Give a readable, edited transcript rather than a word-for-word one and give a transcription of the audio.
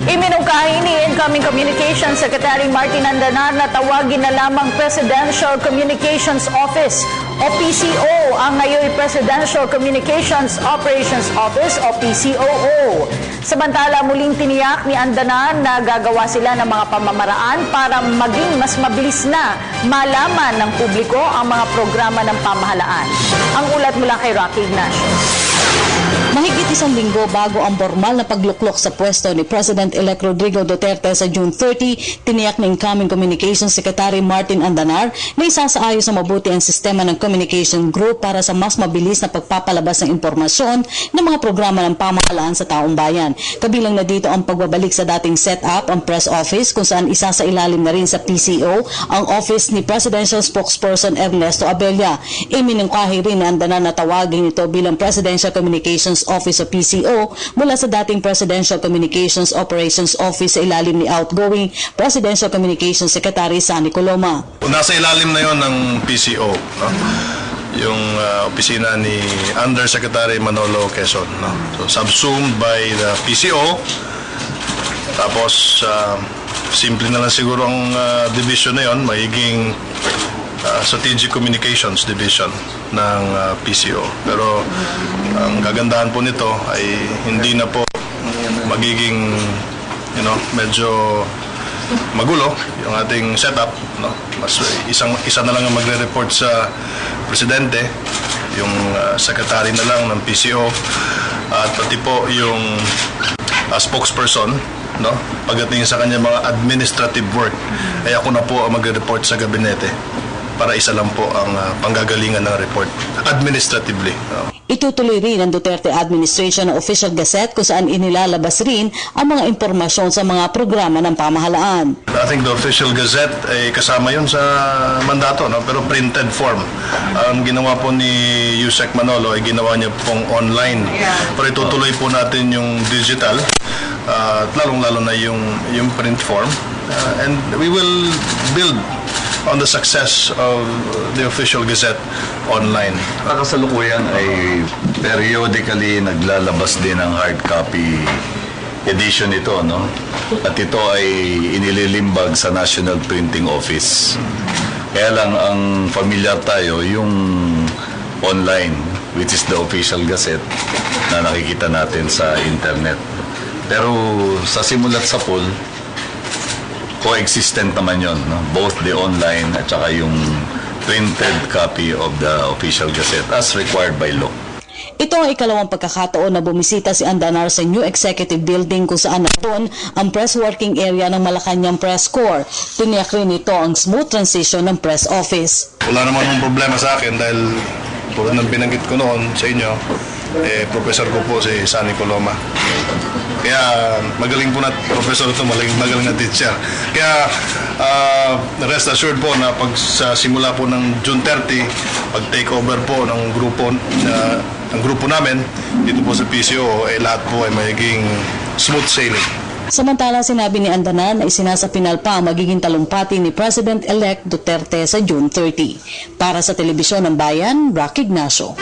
Iminungkahi ni Incoming Communications Secretary Martin Andanar na tawagin na lamang Presidential Communications Office o PCO ang ngayon Presidential Communications Operations Office o PCOO. Samantala, muling tiniyak ni Andanar na gagawa sila ng mga pamamaraan para maging mas mabilis na malaman ng publiko ang mga programa ng pamahalaan. Ang ulat mula kay Rocky Ignacio. Mahigit isang linggo bago ang formal na pagluklok sa pwesto ni President-elect Rodrigo Duterte sa June 30, tiniyak ng Incoming Communications Secretary Martin Andanar na isasaayos na mabuti ang sistema ng communication group para sa mas mabilis na pagpapalabas ng impormasyon ng mga programa ng pamahalaan sa taong bayan. Kabilang na dito ang pagbabalik sa dating setup ang press office kung saan isa sa ilalim na rin sa PCO ang office ni Presidential Spokesperson Ernesto Abella. Iminungkahi rin ni Andanar na tawagin ito bilang Presidential Communications Office o PCO mula sa dating Presidential Communications Operations Office sa ilalim ni outgoing Presidential Communications Secretary Sunny Coloma. Nasa ilalim na yon ng PCO, no? Yung opisina ni Undersecretary Manolo Quezon. No? So, subsumed by the PCO. Tapos, simple na lang siguro ang division na yon, magiging Strategic Communications Division ng PCO. Pero ang kagandahan po nito ay hindi na po magiging medyo magulo yung ating setup, no? Mas isa na lang ang magre-report sa presidente, yung secretary na lang ng PCO at pati po yung spokesperson, no? Pagdating sa kanya mga administrative work ay ako na po ang magre-report sa gabinete para isa lang po ang panggagalingan ng report administratively. Itutuloy rin ng Duterte administration ng official gazette kung saan inilalabas rin ang mga impormasyon sa mga programa ng pamahalaan. I think the official gazette ay kasama yun sa mandato, no? Pero printed form. Ang ginawa po ni Yusek Manolo ay ginawa niya pong online. Pero itutuloy po natin yung digital at lalong-lalo na yung print form. And we will build on the success of the official gazette online. Kasalukuyan ay periodically naglalabas din ang hard copy edition ito, no? At ito ay inililimbag sa National Printing Office. Kaya lang ang familiar tayo yung online, which is the official gazette na nakikita natin sa internet. Pero sa simulat sa pool, coexistent naman yun, no? Both the online at saka yung printed copy of the official gazette as required by law. Ito ang ikalawang pagkakataon na bumisita si Andanar sa new executive building kung saan naroon ang press working area ng Malacanang Press Corps. Tiniyak rin ito ang smooth transition ng press office. Wala naman yung problema sa akin dahil tulad ng binanggit ko noon sa inyo, professor ko po si Sunny Coloma. Kaya magaling po na professor ito, magaling na teacher. Kaya rest assured po na pag sa simula po ng June 30, pag take over po ng grupo namin dito po sa PCO, lahat po ay magiging smooth sailing. Samantala, sinabi ni Andanar na isinasapinal pa ang magiging talumpati ni President-elect Duterte sa June 30. Para sa Telebisyon ng Bayan, Rocky Ignacio.